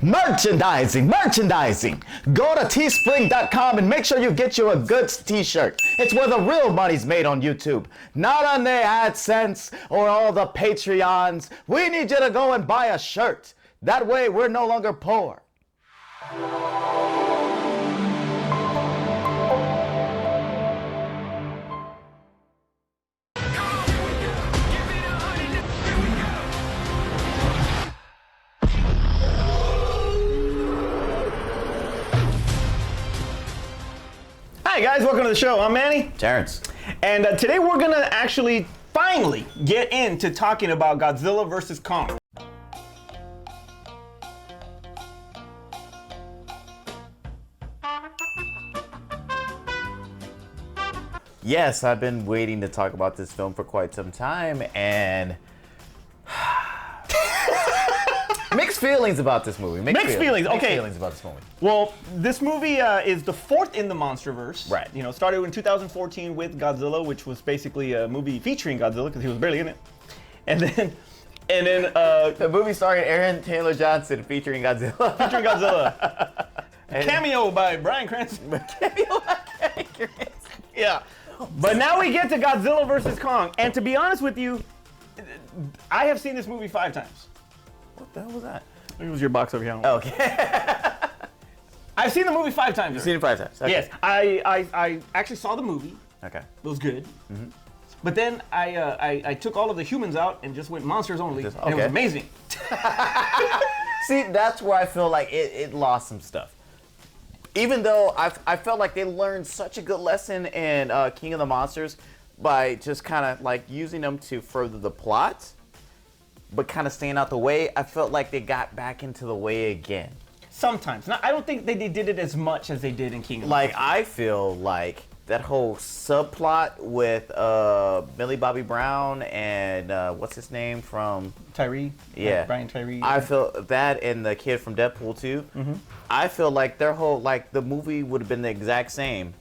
Merchandising. Go to teespring.com and make sure you get you a good t-shirt. It's where the real money's made on YouTube, not on the AdSense or all the Patreons. We need you to go and buy a shirt. That way we're no longer poor. Hi guys, welcome to the show. I'm Manny. Terrence. And today we're gonna actually finally get into talking about Godzilla vs. Kong. Yes, I've been waiting to talk about this film for quite some time, and mixed feelings about this movie. Mixed feelings. Okay. Mixed feelings about this movie. Well, this movie is the fourth in the MonsterVerse. Right. You know, started in 2014 with Godzilla, which was basically a movie featuring Godzilla because he was barely in it. And then The movie starring Aaron Taylor Johnson featuring Godzilla. featuring Godzilla. Cameo by Bryan Cranston. Cameo by Bryan Cranston. Yeah. But now we get to Godzilla vs. Kong. And to be honest with you, I have seen this movie 5 times. What the hell was that? It was your box over here. Okay. I've seen the movie 5 times. You've seen it 5 times. Okay. Yes. I actually saw the movie. Okay. It was good. Mm-hmm. But then I took all of the humans out and just went monsters only. And it was amazing. See, that's where I feel like it lost some stuff. Even though I felt like they learned such a good lesson in King of the Monsters by just kind of like using them to further the plot, but kind of staying out the way, I felt like they got back into the way again. Sometimes. Now, I don't think they did it as much as they did in King of the Monsters. Like, I feel like that whole subplot with Millie Bobby Brown and what's his name from Tyree? Yeah. Brian Tyree. I feel that and the kid from Deadpool 2. Mm-hmm. I feel like their whole, like, the movie would have been the exact same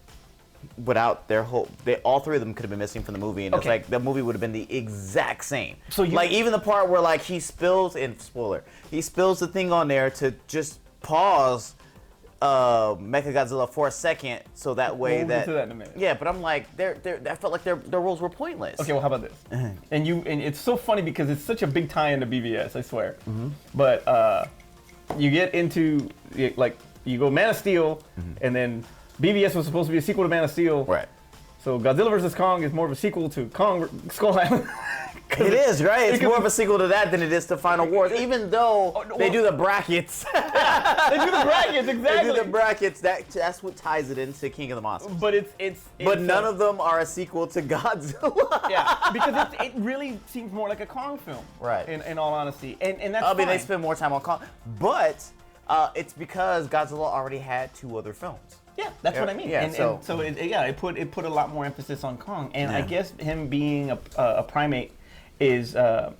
without their whole, all 3 of them could have been missing from the movie, and it's like the movie would have been the exact same. So like, even the part where like he spills, and spoiler, he spills the thing on there to just pause Mechagodzilla for a second, so that way we'll get to that in a minute. Yeah, but I'm like, I felt like their roles were pointless. Okay, well, how about this? and it's so funny because it's such a big tie-in to BVS, I swear. Mm-hmm. But you get into, like, you go Man of Steel, and then BVS was supposed to be a sequel to Man of Steel. Right. So Godzilla vs. Kong is more of a sequel to Kong Skull Island. It is, right? It's more of a sequel to that than it is to Final Wars, even though they do the brackets. They do the brackets, exactly. They do the brackets. That's what ties it into King of the Monsters. But none of them are a sequel to Godzilla. Yeah, because it really seems more like a Kong film. Right. In all honesty, and that's. I mean, fine. they spend more time on Kong, but it's because Godzilla already had 2 other films. Yeah, that's what I mean. Yeah, and so it put a lot more emphasis on Kong, and I guess him being a primate is a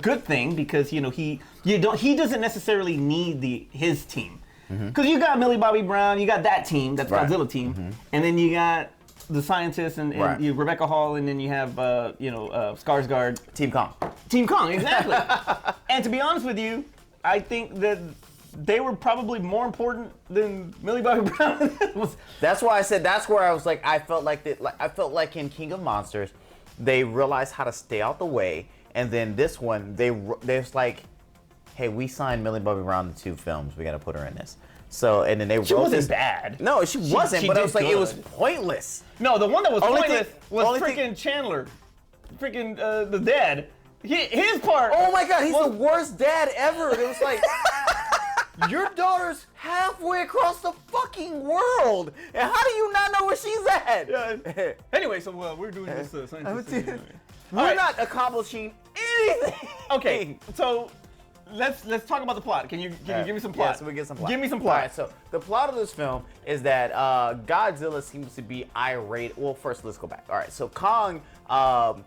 good thing because he doesn't necessarily need his team, because you got Millie Bobby Brown, you got that team, that's Godzilla team, and then you got the scientists and you Rebecca Hall, and then you have Skarsgård. Team Kong. Team Kong, exactly. And to be honest with you, I think that they were probably more important than Millie Bobby Brown. That's why I said that's where I was like, I felt like in King of Monsters, they realized how to stay out the way, and then this one they was like, hey, we signed Millie Bobby Brown to 2 films, we got to put her in this. So and then they she wrote wasn't this. Bad. No, she wasn't. But I was like, it was pointless. No, the one that was pointless was freaking Chandler, freaking the dad. His part. Oh my God, he's the worst dad ever. It was like, your daughter's halfway across the fucking world, and how do you not know where she's at? Yeah. Anyway, so we're doing this scientific. We're not accomplishing anything. Okay, so let's talk about the plot. Can you give me some plot? Yeah, so we get some plot. Give me some plot. All right, so the plot of this film is that Godzilla seems to be irate. Well, first let's go back. All right, so Kong,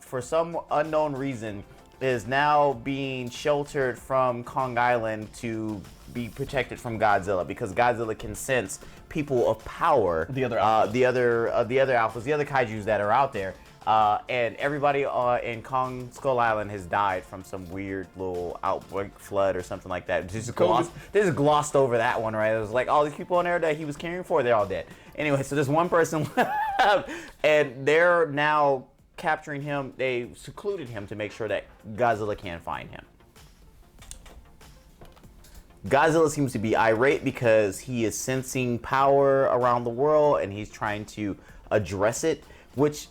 for some unknown reason, is now being sheltered from Kong Island to be protected from Godzilla, because Godzilla can sense people of power, the other alphas, the other alphas, the other kaijus that are out there, And everybody in Kong Skull Island has died from some weird little outbreak, flood, or something like that. They just glossed over that one, right? It was like all these people in there that he was caring for, they're all dead. Anyway, so there's one person left, and they're now capturing him. They secluded him to make sure that Godzilla can't find him. Godzilla seems to be irate because he is sensing power around the world and he's trying to address it, which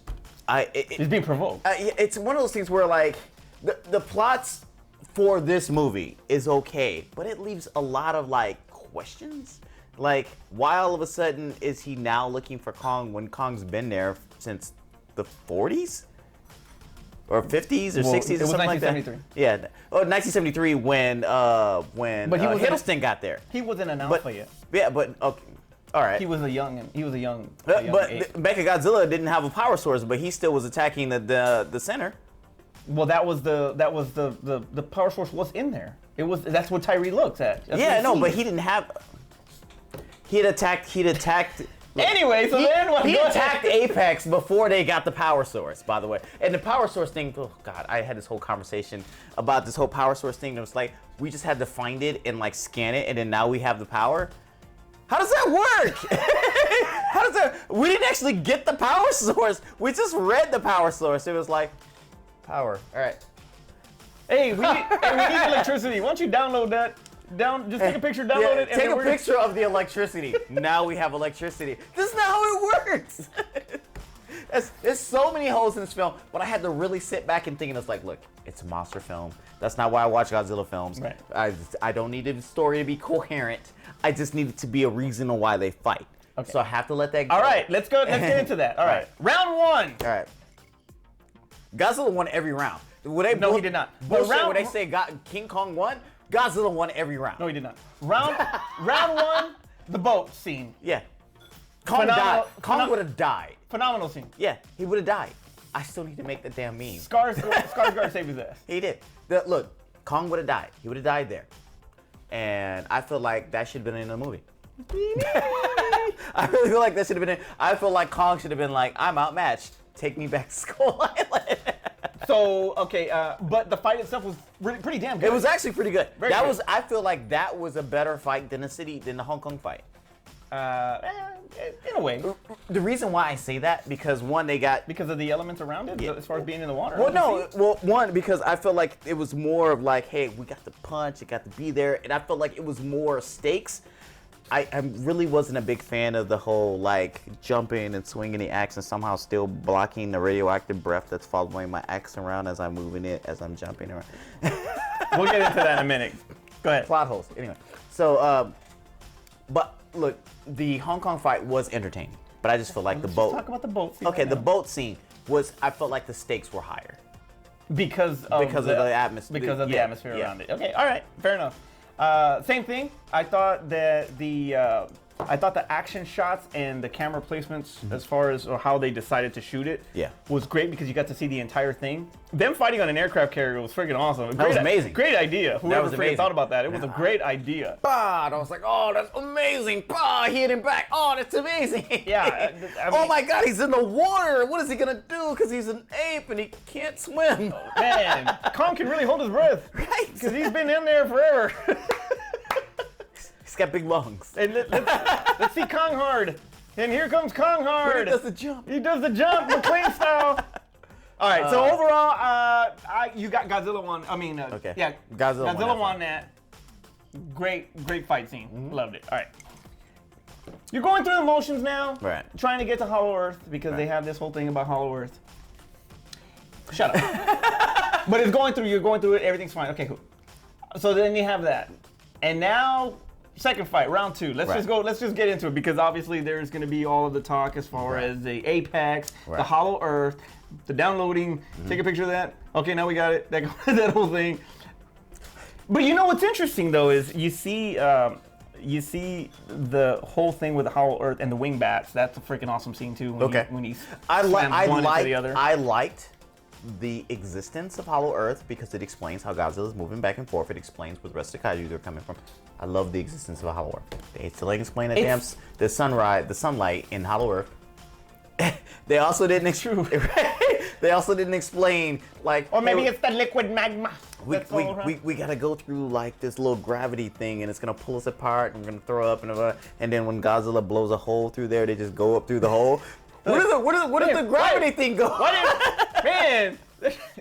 he's being provoked. It's one of those things where like the plots for this movie is okay, but it leaves a lot of like questions. Like, why all of a sudden is he now looking for Kong when Kong's been there since the 40s? Or 50s or 60s or something like that? It was 1973. Yeah. Oh, 1973 when Hiddleston got there. He wasn't an alpha yet. Yeah, but okay. All right. He was a young but Mechagodzilla didn't have a power source, but he still was attacking the center. Well, that was the power source was in there. That's what Tyree looks at. But he didn't have. He'd attacked. Anyway, so he attacked Apex before they got the power source, by the way. And the power source thing, oh God, I had this whole conversation about this whole power source thing. It was like, we just had to find it and like scan it, and then now we have the power. How does that work? We didn't actually get the power source. We just read the power source. It was like, power, all right. Hey, we need electricity. Why don't you download that? Just take a picture, download it. Take a picture of the electricity. Now we have electricity. This is not how it works. There's so many holes in this film, but I had to really sit back and think, and it's like, look, it's a monster film. That's not why I watch Godzilla films. Right. I don't need the story to be coherent. I just need it to be a reason on why they fight. Okay. So I have to let that go. All right, let's go. Let's get into that. All right. Round one. All right. Godzilla won every round. No, he did not. But when they say King Kong won, Godzilla won every round. No, he did not. Round one, the boat scene. Yeah. Kong died. Kong would have died. Phenomenal scene. Yeah, he would have died. I still need to make the damn meme. Skarsgård saved his ass. He did. Look, Kong would have died. He would have died there. And I feel like that should have been in the movie. I really feel like that should have been in. I feel like Kong should have been like, I'm outmatched. Take me back to Skull Island. So, okay, but the fight itself was pretty damn good. It was actually pretty good. Very good. I feel like that was a better fight than the Hong Kong fight. In a way. The reason why I say that, because one, because of the elements around it, as far as being in the water. One, because I felt like it was more of like, hey, we got the punch, it got to be there, and I felt like it was more stakes. I really wasn't a big fan of the whole like jumping and swinging the axe and somehow still blocking the radioactive breath that's following my axe around as I'm moving it, as I'm jumping around. We'll get into that in a minute. Go ahead. Plot holes. Anyway, so but look, the Hong Kong fight was entertaining, but I just feel like Let's talk about the boat scene. Okay, the boat scene was. I felt like the stakes were higher because of the atmosphere. Because of the atmosphere around it. Okay, all right, fair enough. Same thing. I thought that the action shots and the camera placements, as far as how they decided to shoot it, was great because you got to see the entire thing. Them fighting on an aircraft carrier was freaking awesome. That was amazing. Great idea. Whoever freaking thought about that, it was a great idea. Bah! I was like, oh, that's amazing. Bah! He hit him back. Oh, that's amazing. Yeah. I mean, oh my God, he's in the water. What is he gonna do? Because he's an ape and he can't swim. Man, Kong can really hold his breath. Right. Because he's been in there forever. He's got big lungs. And let's see Kong hard. And here comes Kong hard. He does the jump. He does the jump, McLean style. All right, so overall, you got Godzilla won. I mean, okay. Yeah, Godzilla won that. Great fight scene. Mm-hmm. Loved it. All right. You're going through the motions now. Right. Trying to get to Hollow Earth because they have this whole thing about Hollow Earth. Shut up. But you're going through it, everything's fine. Okay, cool. So then you have that. And now, second fight, round two. Let's just get into it because obviously there's going to be all of the talk as far as the Apex, the Hollow Earth, the downloading, take a picture of that. Okay, now we got it. That whole thing. But you know what's interesting though is you see the whole thing with the Hollow Earth and the wing bats. That's a freaking awesome scene too. When he slams one into the other. I liked the existence of Hollow Earth because it explains how Godzilla is moving back and forth. It explains where the rest of the kaiju are coming from. I love the existence of a Hollow Earth. They still didn't explain the sunlight in Hollow Earth. They also didn't They also didn't explain like. Or maybe hey, it's the liquid magma. we gotta go through like this little gravity thing, and it's gonna pull us apart, and we're gonna throw up, and then when Godzilla blows a hole through there, they just go up through the hole. Where does the gravity thing go? Man,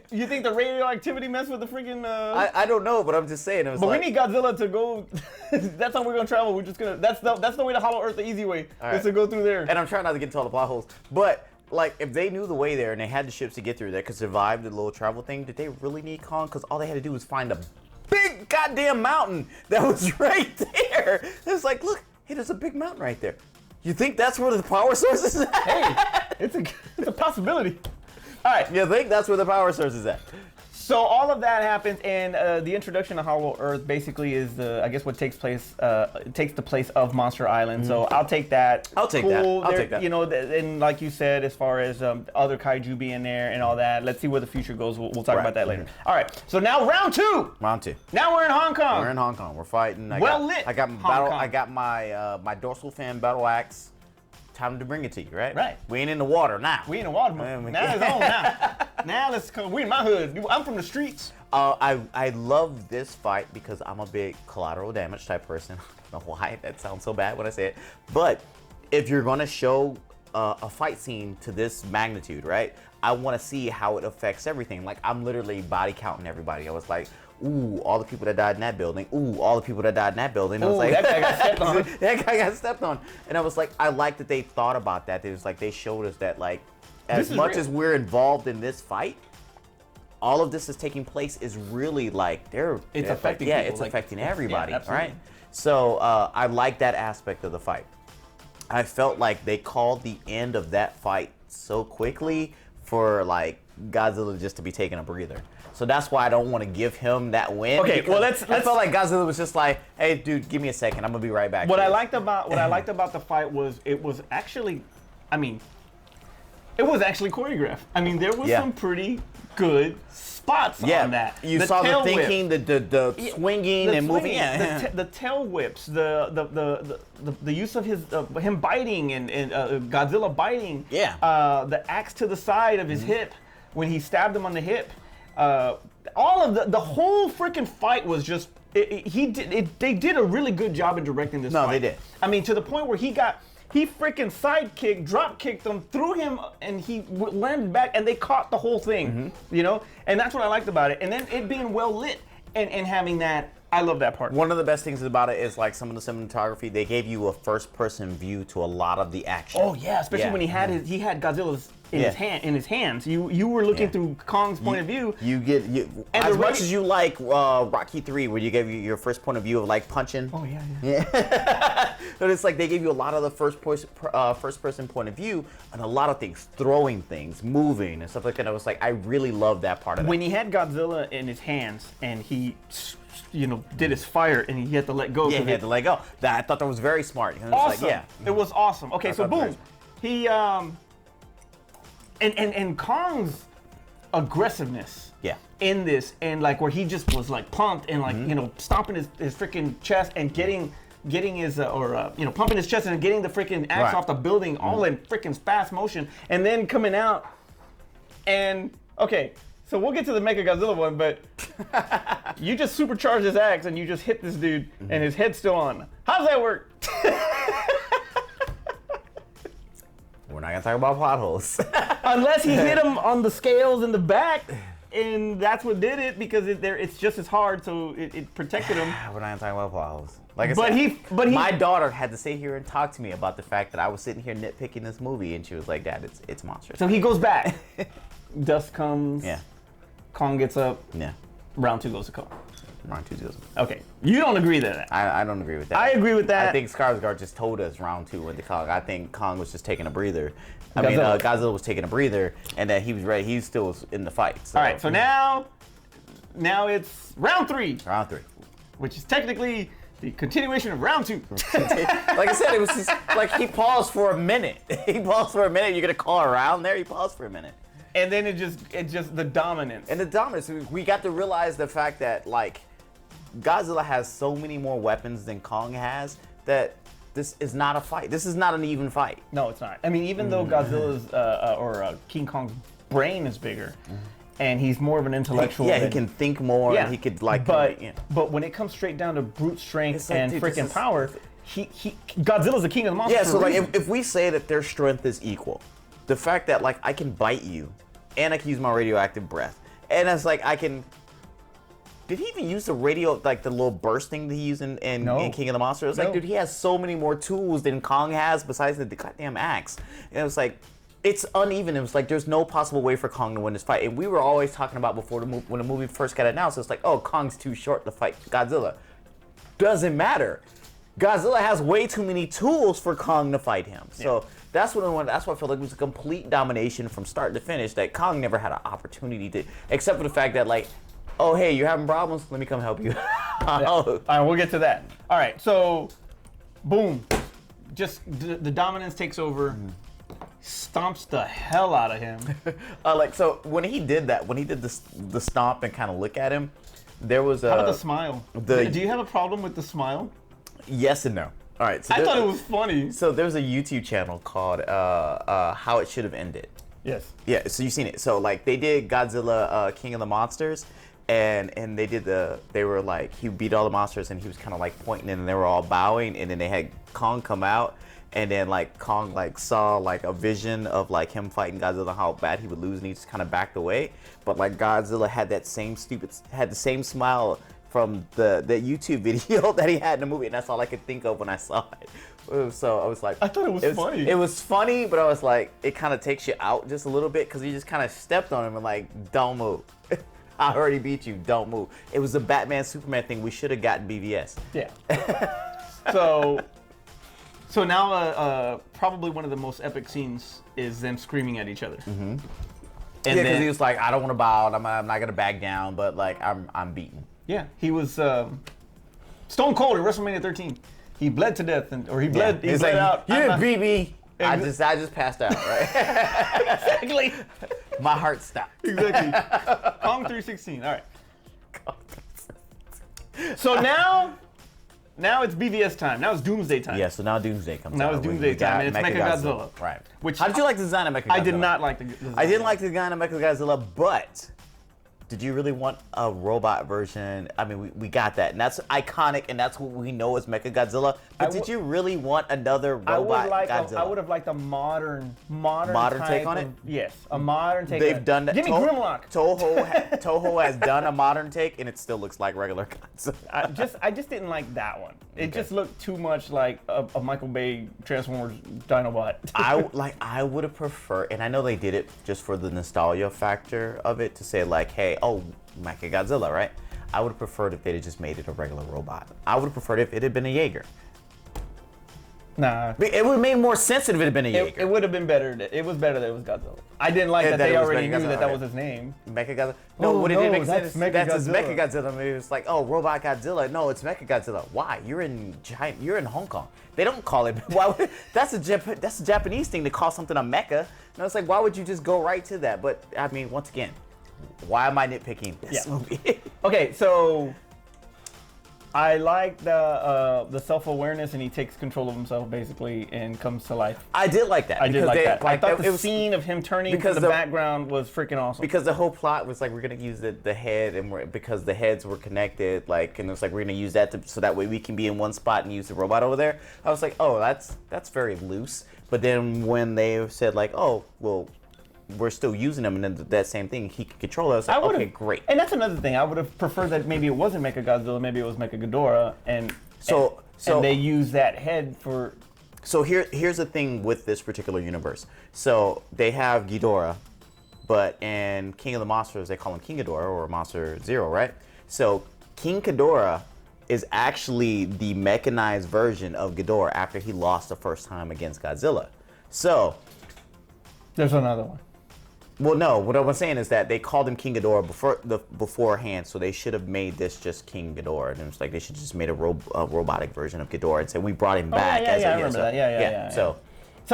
you think the radioactivity mess with the freaking? I don't know, but I'm just saying. It was But like, we need Godzilla to go. That's how we're gonna travel. We're just gonna. That's the way to Hollow Earth the easy way. right. Is to go through there. And I'm trying not to get into all the plot holes, but like if they knew the way there and they had the ships to get through there, could survive the little travel thing, did they really need Kong? Because all they had to do was find a big goddamn mountain that was right there. It's like, look, hey, there's a big mountain right there. You think that's where the power source is at? Hey, it's a possibility. All right. You think that's where the power source is at? So all of that happens, and the introduction to Hollow Earth basically is I guess what takes the place of Monster Island. So I'll take that. I'll take that. You know, and like you said, as far as other kaiju being there and all that, let's see where the future goes. We'll talk about that later. All right. So now round two. Round two. Now we're in Hong Kong. We're in Hong Kong. We're fighting. I got my dorsal fan battle axe. Time to bring it to you, right? Right. We ain't in the water now. We in the water. Now it's on now. Now let's come. We in my hood. I'm from the streets. I love this fight because I'm a big collateral damage type person. I don't know why that sounds so bad when I say it. But if you're gonna show a fight scene to this magnitude, right? I want to see how it affects everything. Like I'm literally body counting everybody. I was like, ooh, all the people that died in that building. Ooh, all the people that died in that building. I was like, that guy got stepped on. That guy got stepped on. And I was like, I like that they thought about that. It was like they showed us that like, as much as we're involved in this fight, all of this is taking place is really like it's affecting. Yeah, people. it's affecting everybody. Yeah, right? So I like that aspect of the fight. I felt like they called the end of that fight so quickly for like Godzilla just to be taking a breather. So that's why I don't want to give him that win. Okay, well let's. I felt like Godzilla was just like, "Hey, dude, give me a second. I'm gonna be right back." What I liked about the fight was it was actually, it was actually choreographed. I mean, there was some pretty good spots on that. You saw the thinking, the swinging and moving. The tail whips, the use of him biting and Godzilla biting. Yeah. The axe to the side of his hip when he stabbed him on the hip. All of the whole freaking fight was just. They did a really good job in directing this fight. No, they did. I mean, to the point where he freaking sidekicked, drop kicked him, threw him, and he landed back, and they caught the whole thing, you know? And that's what I liked about it. And then it being well lit and having that, I love that part. One of the best things about it is like some of the cinematography, they gave you a first person view to a lot of the action. Oh yeah, especially when he had Godzilla's in his hands. You were looking through Kong's point of view. As much as you like Rocky 3, where you gave you your first point of view of like punching. Oh yeah. But it's like they gave you a lot of the first person point of view and a lot of things, throwing things, moving and stuff like that. I was like, I really love that part of it. When he had Godzilla in his hands and he, did his fire and he had to let go. Yeah, he had to let go. I thought that was very smart. Awesome. Like, yeah. It was awesome. Okay, so boom, he and Kong's aggressiveness. Yeah. In this, and like where he just was like pumped and like stomping his freaking chest and getting his pumping his chest and getting the freaking axe off the building all in freaking fast motion, and then coming out and okay. So we'll get to the Mechagodzilla one, but you just supercharge his axe and you just hit this dude and his head's still on. How does that work? We're not gonna talk about plot holes. Unless he hit him on the scales in the back, and that's what did it because it's just as hard, so it protected him. We're not gonna talk about plot holes. Like I said, my daughter had to sit here and talk to me about the fact that I was sitting here nitpicking this movie, and she was like, "Dad, it's monstrous." So he goes back. Dust comes. Yeah. Kong gets up. Yeah. Round 2 goes to Kong. Round 2 goes. Okay. You don't agree with that? I don't agree with that. I agree with that. I think Skarsgård just told us round 2 went to Kong. I think Kong was just taking a breather. Godzilla was taking a breather, and that he was ready. He still was in the fight. So. All right. So now it's round 3. Round 3. Which is technically the continuation of round 2. Like I said, it was just like he paused for a minute. You're gonna call around there? He paused for a minute. And then it just the dominance. And the dominance, we got to realize the fact that like Godzilla has so many more weapons than Kong has that this is not a fight. This is not an even fight. No, it's not. I mean, even though Godzilla's or King Kong's brain is bigger, and he's more of an intellectual. He can think more. Yeah, And he could like. But when it comes straight down to brute strength like, and dude, freaking power, Godzilla's the king of the monsters. Yeah, so like if we say that their strength is equal, the fact that like I can bite you, and I can use my radioactive breath, and it's like I can. Did he even use the like the little burst thing that he used in King of the Monsters? It's like, dude, he has so many more tools than Kong has besides the goddamn axe. And it was like, it's uneven. It was like, there's no possible way for Kong to win this fight. And we were always talking about before when the movie first got announced, it's like, oh, Kong's too short to fight Godzilla. Doesn't matter. Godzilla has way too many tools for Kong to fight him. So that's why I feel like it was a complete domination from start to finish, that Kong never had an opportunity to, except for the fact that like, oh, hey, you're having problems? Let me come help you. All right, we'll get to that. All right, so, boom. Just the dominance takes over, stomps the hell out of him. So when he did that, when he did the stomp and kind of look at him, there was a... How about the smile? Do you have a problem with the smile? Yes and no. All right. So I thought it was funny. So there's a YouTube channel called How It Should Have Ended. Yes. Yeah, so you've seen it. So like they did Godzilla King of the Monsters, and they were like, he beat all the monsters and he was kind of like pointing and they were all bowing, and then they had Kong come out, and then like Kong like saw like a vision of like him fighting Godzilla, how bad he would lose, and he just kind of backed away. But like Godzilla had the same smile from the YouTube video that he had in the movie, and that's all I could think of when I saw it. So I was like, I thought it was funny. It was funny, but I was like, it kind of takes you out just a little bit because you just kind of stepped on him and like, don't move. I already beat you, don't move. It was a Batman Superman thing. We should have gotten BVS. Yeah. So now probably one of the most epic scenes is them screaming at each other. Mm-hmm. And because he was like, I don't want to bow, and I'm not gonna back down, but like I'm beaten. Yeah, he was Stone Cold at WrestleMania 13. He bled to death, he bled out. You didn't beat me. I just passed out, right? Exactly. My heart stopped. Exactly. Kong 316. All right. So now it's BVS time. Now it's Doomsday time. Yeah, so now Doomsday comes out. Now it's Doomsday time, and it's Mechagodzilla. Right. How did you like the design of Mechagodzilla? I did not like the design. I didn't like the design of Mechagodzilla, but did you really want a robot version? I mean, we got that, and that's iconic, and that's what we know as Mechagodzilla. But did you really want another robot Godzilla? I would have liked a modern take on it. Yes, a modern take. They've done that. Give me Grimlock. Toho has done a modern take, and it still looks like regular Godzilla. I just didn't like that one. It just looked too much like a Michael Bay Transformers Dinobot. I would have preferred, and I know they did it just for the nostalgia factor of it, to say like, hey, oh, Mechagodzilla, right? I would have preferred if they'd have just made it a regular robot. I would have preferred if it had been a Jaeger. Nah. It would have made more sense if it had been a Jaeger. It would have been better. It was better that it was Godzilla. I didn't like that they already knew that was his name. Mechagodzilla? No, what it didn't make sense. That's his Mechagodzilla. Mechagodzilla. Maybe it's like, oh, Robot Godzilla. No, it's Mechagodzilla. Why? You're in Hong Kong. They don't call it. Why? That's a Japanese thing to call something a mecha. No, it's like, why would you just go right to that? But I mean, once again, why am I nitpicking this movie? Okay, so I like the self-awareness, and he takes control of himself basically and comes to life. I did like that. I did like that. I thought the scene of him turning to the background was freaking awesome. Because the whole plot was like, we're gonna use the head, and because the heads were connected, like, and it's like we're gonna use that so that way we can be in one spot and use the robot over there. I was like, oh, that's very loose. But then when they said like, oh, well, we're still using them, and then that same thing, he can control us. Like, okay, great. And that's another thing. I would have preferred that maybe it wasn't Mechagodzilla, maybe it was Mechagodora, and they use that head for. So here's the thing with this particular universe. So they have Ghidorah, but in King of the Monsters they call him King Ghidorah or Monster Zero, right? So King Ghidorah is actually the mechanized version of Ghidorah after he lost the first time against Godzilla. So there's another one. Well, no. What I was saying is that they called him King Ghidorah beforehand, so they should have made this just King Ghidorah. And it's like they should just made a robotic version of Ghidorah and said we brought him back. I remember that. Yeah. So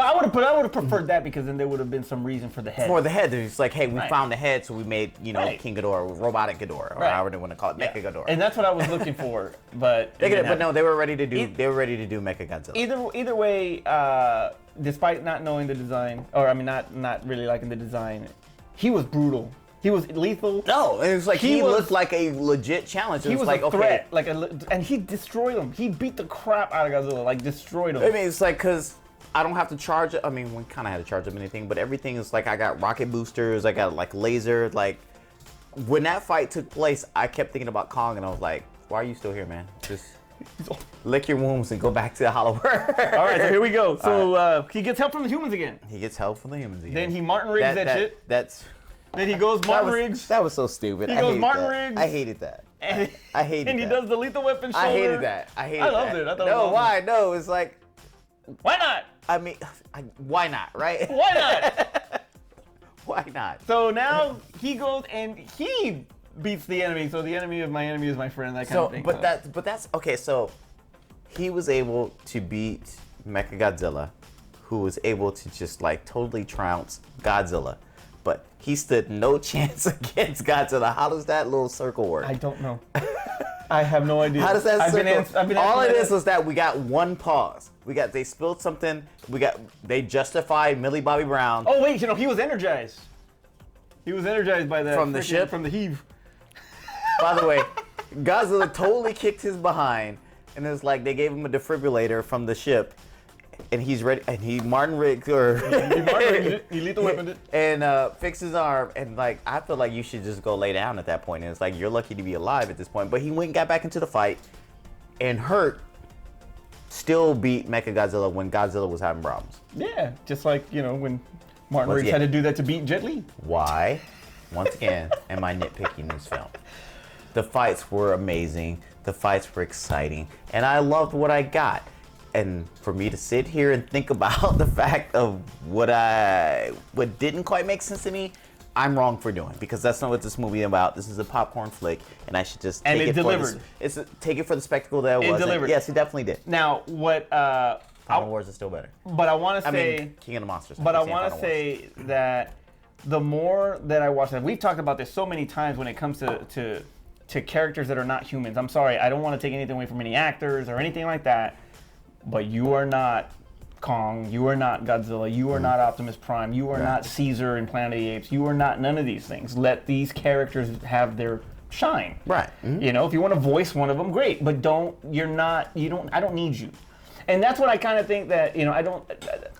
I would have preferred that, because then there would have been some reason for the head. For the head, it's like, hey, we found the head, so we made King Ghidorah, robotic Ghidorah, or however they want to call it, Mechagodzilla. And that's what I was looking for, but no, they were ready to do Mechagodzilla. Either way, despite not knowing the design, or I mean, not really liking the design, he was brutal. He was lethal. No, it was like he looked like a legit challenge. He was like a threat, and he destroyed him. He beat the crap out of Godzilla, like destroyed him. I mean, it's like because I don't have to charge it. I mean, we kind of had to charge up anything, but everything is like I got rocket boosters, I got like laser. Like when that fight took place, I kept thinking about Kong, and I was like, "Why are you still here, man? Just lick your wounds and go back to the Hollow Earth." All right, so here we go. So he gets help from the humans again. He gets help from the humans again. Then he Martin Riggs that shit. That's. Then he goes Martin Riggs. That was so stupid. He goes Martin Riggs. I hated that. I hated that. And he does the lethal weapon shoulder. I hated that. I loved it. I thought no, why? No, it's like. Why not? I mean, why not, right? Why not? Why not? So now he goes and he beats the enemy. So the enemy of my enemy is my friend. That kind of thing. But that's okay. So he was able to beat Mechagodzilla, who was able to just like totally trounce Godzilla. But he stood no chance against Godzilla. How does that little circle work? I don't know. I have no idea. How does that circle? I've been all it is was that we got one pause. They spilled something. They justified Millie Bobby Brown. Oh wait, he was energized. He was energized by that from the ship, from the heave. By the way, Godzilla totally kicked his behind, and it's like they gave him a defibrillator from the ship. And he's ready, and he Martin Riggs he lethal weaponed it, and fixed his arm. And like, I feel like you should just go lay down at that point. And it's like you're lucky to be alive at this point. But he went and got back into the fight, and still beat Mechagodzilla when Godzilla was having problems. Yeah, just like when Martin Riggs had to do that to beat Jet Li. Why? Once again, am I nitpicking this film? The fights were amazing. The fights were exciting, and I loved what I got. And for me to sit here and think about the fact of what didn't quite make sense to me, I'm wrong for doing, because that's not what this movie is about. This is a popcorn flick, and I should just take it delivered. Take it for the spectacle that it was. Delivered. Yes, it definitely did. Now, what? Final Wars is still better. But I want to say, I mean, King of the Monsters. But I want to say that the more that I watch, and we've talked about this so many times when it comes to characters that are not humans. I'm sorry, I don't want to take anything away from any actors or anything like that. But you are not Kong, you are not Godzilla, you are not Optimus Prime, you are not Caesar in Planet of the Apes, you are not none of these things. Let these characters have their shine. Right. Mm-hmm. If you want to voice one of them, great, but I don't need you. And that's what I kind of think that,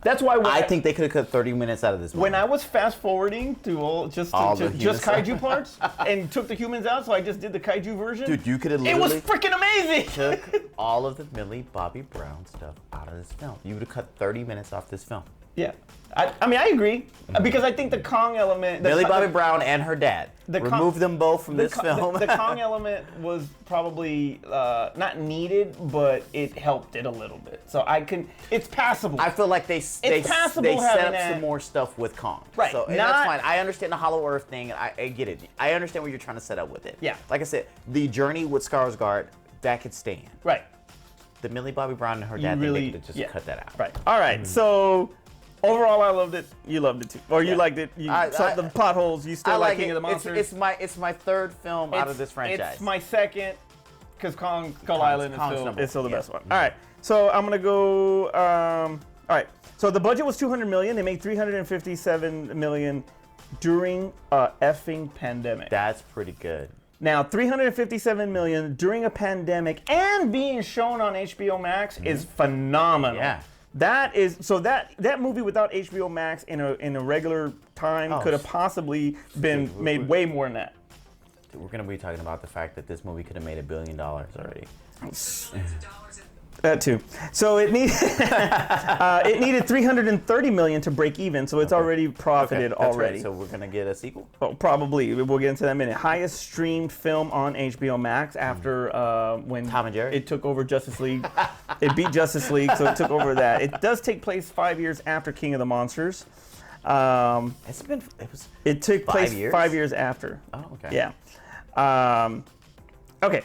that's why I think they could have cut 30 minutes out of this movie. When I was fast forwarding through just kaiju parts and took the humans out, so I just did the kaiju version. Dude, you could have literally... It was freaking amazing! Took all of the Millie Bobby Brown stuff out of this film. You would have cut 30 minutes off this film. Yeah. I agree, because I think the Kong element... Millie Bobby Brown and her dad. Remove them both from this film. The Kong element was probably not needed, but it helped it a little bit. So it's passable. I feel like they set up some more stuff with Kong. Right. So, and that's fine. I understand the Hollow Earth thing. I get it. I understand what you're trying to set up with it. Yeah. Like I said, the journey with Skarsgård, that could stand. Right. The Millie Bobby Brown and her dad, they could just cut that out. Right. All right. So... Overall, I loved it. You loved it too, or you liked it. You saw the potholes. You still like King of the Monsters. It's my third film out of this franchise. It's my second, because Kong Skull Island is still the best one. All right, so I'm gonna go. All right, so the budget was $200 million. They made $357 million during a effing pandemic. That's pretty good. Now, $357 million during a pandemic and being shown on HBO Max is phenomenal. Yeah. That movie without HBO Max in a regular time could have possibly been made way more than that. Dude, we're gonna be talking about the fact that this movie could have made $1 billion already. That too. So it needed $330 million to break even. So it's already profited already. Right. So we're gonna get a sequel. Oh, probably. We'll get into that in a minute. Highest streamed film on HBO Max after when Tom and Jerry. It took over Justice League. It beat Justice League, so it took over that. It does take place 5 years after King of the Monsters. It took place 5 years after. Oh, okay. Yeah. Okay.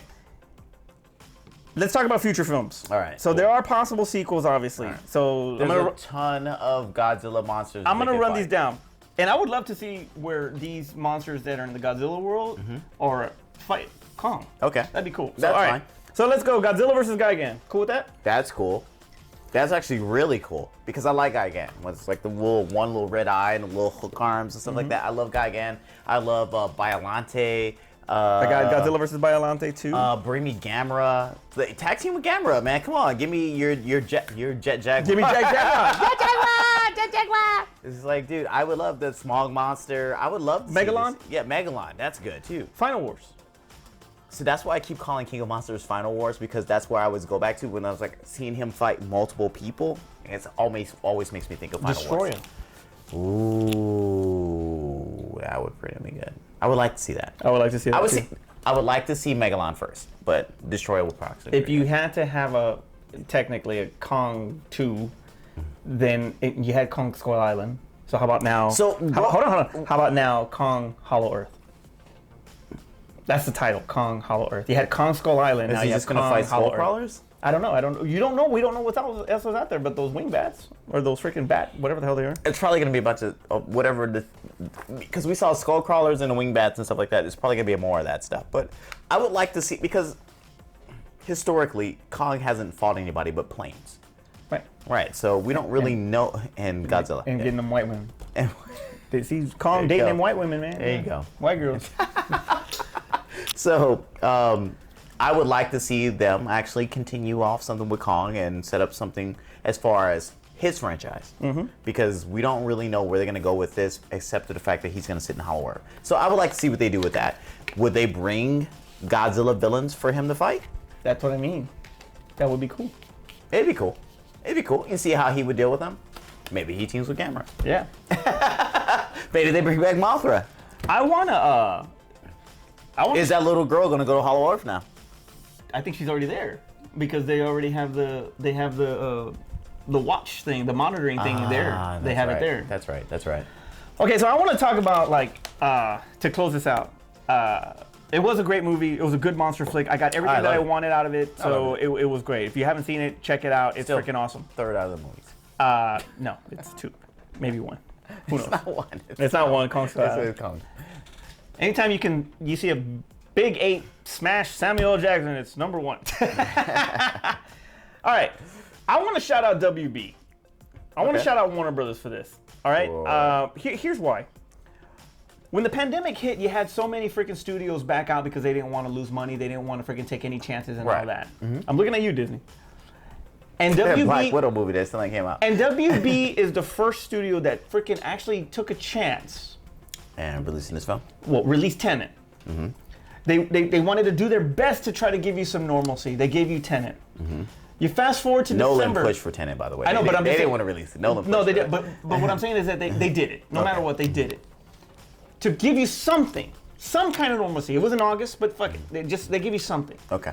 Let's talk about future films. All right. So there are possible sequels, obviously. Right. So there's a ton of Godzilla monsters. I'm gonna run these down, and I would love to see where these monsters that are in the Godzilla world or fight Kong. Okay. That'd be cool. That's fine. So let's go. Godzilla versus Gigan. Cool with that? That's cool. That's actually really cool because I like Gigan. It's like the one little red eye and the little hook arms and stuff like that. I love Gigan. I love Biollante. I got Godzilla versus Biollante too. Bring me Gamera. Tag team with Gamera, man. Come on, give me your Jet Jaguar. Give me Jet Jaguar. Jet Jaguar. It's like, dude, I would love the Smog Monster. I would love to Megalon. See this. Yeah, Megalon. That's good too. Final Wars. So that's why I keep calling King of Monsters Final Wars, because that's where I always go back to when I was like seeing him fight multiple people. And it's always makes me think of Final Wars. Destroyer. Ooh, that would pretty be good. I would like to see that. I would like to see that. I would like to see Megalon first, but Destroyer will probably. If you had to have technically a Kong 2, then you had Kong Skull Island. So how about now? Hold on. How about now Kong Hollow Earth? That's the title, Kong Hollow Earth. You had Kong Skull Island. Is now he you just have gonna Kong fight Hollow skull crawlers? I don't know. You don't know. We don't know what else was out there, but those wing bats or those freaking whatever the hell they are. It's probably gonna be a bunch of whatever, because we saw skull crawlers and the wing bats and stuff like that. There's probably gonna be more of that stuff. But I would like to see, because historically Kong hasn't fought anybody but planes. Right. Right. So we don't really know. And Godzilla. And getting them white women. And See Kong dating them white women, man. There you go. White girls. So I would like to see them actually continue off something with Kong and set up something as far as his franchise, because we don't really know where they're going to go with this, except for the fact that he's going to sit in Hollow Earth. So I would like to see what they do with that. Would they bring Godzilla villains for him to fight? That's what I mean. That would be cool. It'd be cool. It'd be cool. You see how he would deal with them. Maybe he teams with Gamera. Yeah. Maybe they bring back Mothra. Is that little girl going to go to Hollow Earth now? I think she's already there because they already have the watch thing, the monitoring thing there. They have it there. That's right. That's right. Okay, so I want to talk about to close this out. It was a great movie. It was a good monster flick. I got everything that I wanted out of it, so it was great. If you haven't seen it, check it out. It's freaking awesome. Third out of the movies. No, it's 2, maybe 1. Who knows? It's not 1. It's not 1. Kong Skull Island. It's Kong. Anytime you see a big 8 smash Samuel L. Jackson, it's number 1. All right, I want to shout out WB. I want to shout out Warner Brothers for this. All right, here's why. When the pandemic hit, you had so many freaking studios back out because they didn't want to lose money. They didn't want to freaking take any chances and all that. I'm looking at you, Disney. And WB, Black Widow movie that still ain't came out. And WB is the first studio that freaking actually took a chance. And releasing this film? Well, released Tenet. They wanted to do their best to try to give you some normalcy. They gave you Tenet. You fast forward to Nolan December. pushed for Tenet, by the way. I know, but they didn't want to release it. Nolan pushed. No, they did. But what I'm saying is that they did it. No matter what, they did it to give you something, some kind of normalcy. It was in August, but fuck it. They give you something. Okay.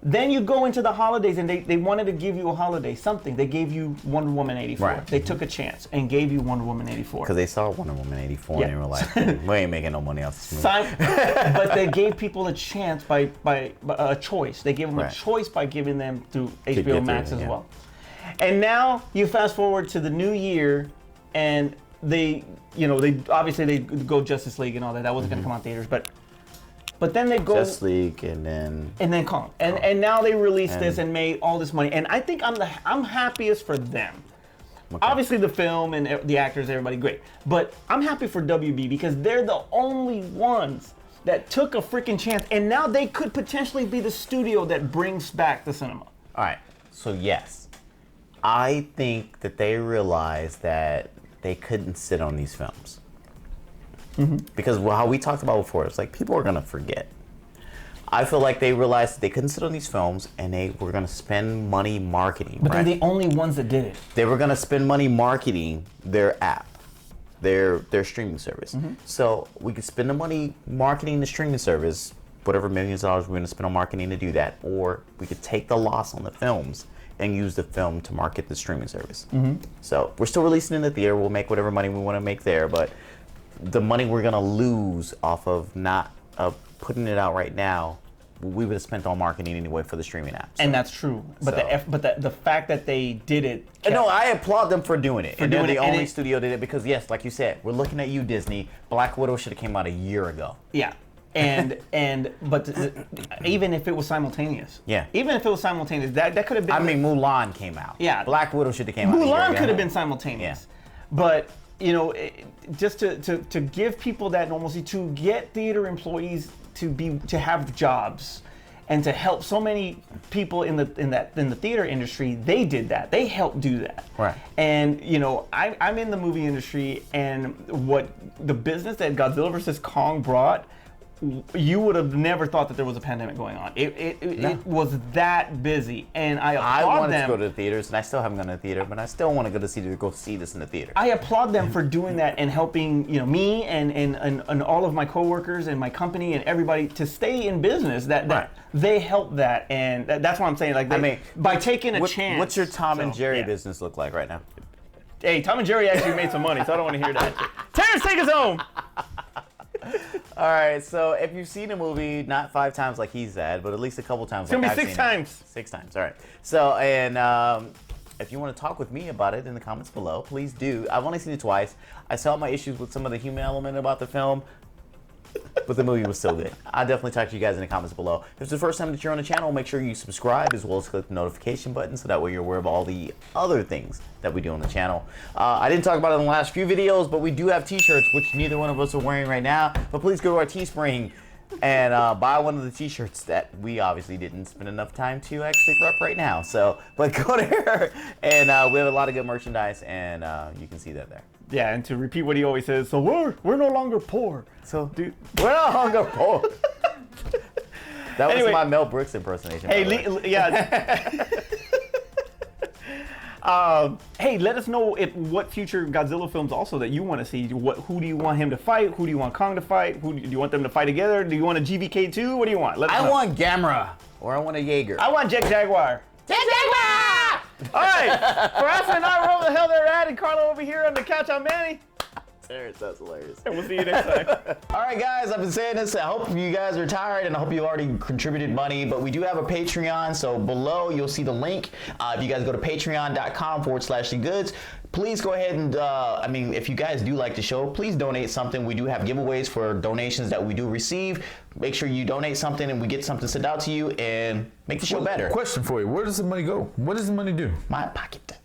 Then you go into the holidays, and they wanted to give you a holiday, something. They gave you Wonder Woman 84. Right. They took a chance and gave you Wonder Woman 84. Because they saw Wonder Woman 84 and they were like, we ain't making no money off this movie. But they gave people a chance by a choice. They gave them a choice by giving them through HBO Max as well. And now you fast forward to the new year, and they obviously they go Justice League and all that. That wasn't going to come out theaters, but then they go Justice League and then Kong, and now they released this and made all this money, and I think I'm happiest for them. Okay. Obviously the film and the actors, everybody great, but I'm happy for WB because they're the only ones that took a freaking chance, and now they could potentially be the studio that brings back the cinema. All right, so yes, I think that they realized that they couldn't sit on these films. Because how we talked about before, it's like people are going to forget. I feel like they realized that they couldn't sit on these films and they were going to spend money marketing. But they're the only ones that did it. They were going to spend money marketing their app, their streaming service. So we could spend the money marketing the streaming service, whatever millions of dollars we're going to spend on marketing to do that, or we could take the loss on the films and use the film to market the streaming service. So we're still releasing in the theater. We'll make whatever money we want to make there, but the money we're gonna lose off of not putting it out right now, we would have spent on marketing anyway for the streaming app. So. And that's true. But the fact that they did it. No, I applaud them for doing it. And they're the only studio that did it because yes, like you said, we're looking at you, Disney. Black Widow should have came out a year ago. Yeah. But even if it was simultaneous, even if it was simultaneous, that could have been. I mean, Mulan came out. Yeah, Black Widow should have came out. Mulan could have been simultaneous, but you know, just to give people that normalcy, to get theater employees to have jobs, and to help so many people in the theater industry, they did that. They helped do that. Right. And you know, I'm in the movie industry, and what the business that Godzilla vs. Kong brought, you would have never thought that there was a pandemic going on. It was that busy, and I applaud them. To go to the theaters, and I still haven't gone to the theater, but I still want to go see this in the theater. I applaud them for doing that and helping, you know, me and all of my coworkers and my company and everybody to stay in business. That they help that, and that's what I'm saying. Like, by taking a chance. What's your Tom and Jerry business look like right now? Hey, Tom and Jerry actually made some money, so I don't want to hear that. Terrence, take us home. All right, so if you've seen a movie, not 5 times like he said, but at least a couple times. It's gonna be 6 times. 6 times, all right. So, and if you want to talk with me about it in the comments below, please do. I've only seen it twice. I saw my issues with some of the human element about the film, but the movie was still good. I'll definitely talk to you guys in the comments below. If it's the first time that you're on the channel, make sure you subscribe as well as click the notification button so that way you're aware of all the other things that we do on the channel. I didn't talk about it in the last few videos, but we do have t-shirts, which neither one of us are wearing right now. But please go to our Teespring and buy one of the t-shirts that we obviously didn't spend enough time to actually rep right now. So, but go there, and we have a lot of good merchandise, and you can see that there. Yeah, and to repeat what he always says, so we're no longer poor. So, dude, we're no longer poor. That was my Mel Brooks impersonation. Hey, yeah. Hey, let us know what future Godzilla films also that you want to see. Who do you want him to fight? Who do you want Kong to fight? Who do you want them to fight together? Do you want a GVK 2? What do you want? Let us know. I want Gamera, or I want a Jaeger. I want Jet Jaguar. Jet Jaguar! All right, for us and I, wherever the hell they're at, and Carlo over here on the couch, I'm Manny. Terrence, that's hilarious. And we'll see you next time. All right, guys, I've been saying this. I hope you guys are tired, and I hope you already contributed money, but we do have a Patreon, so below you'll see the link. If you guys go to patreon.com/thegoods, please go ahead and, I mean, if you guys do like the show, please donate something. We do have giveaways for donations that we do receive. Make sure you donate something and we get something sent out to you and make the show better. Question for you. Where does the money go? What does the money do? My pocket.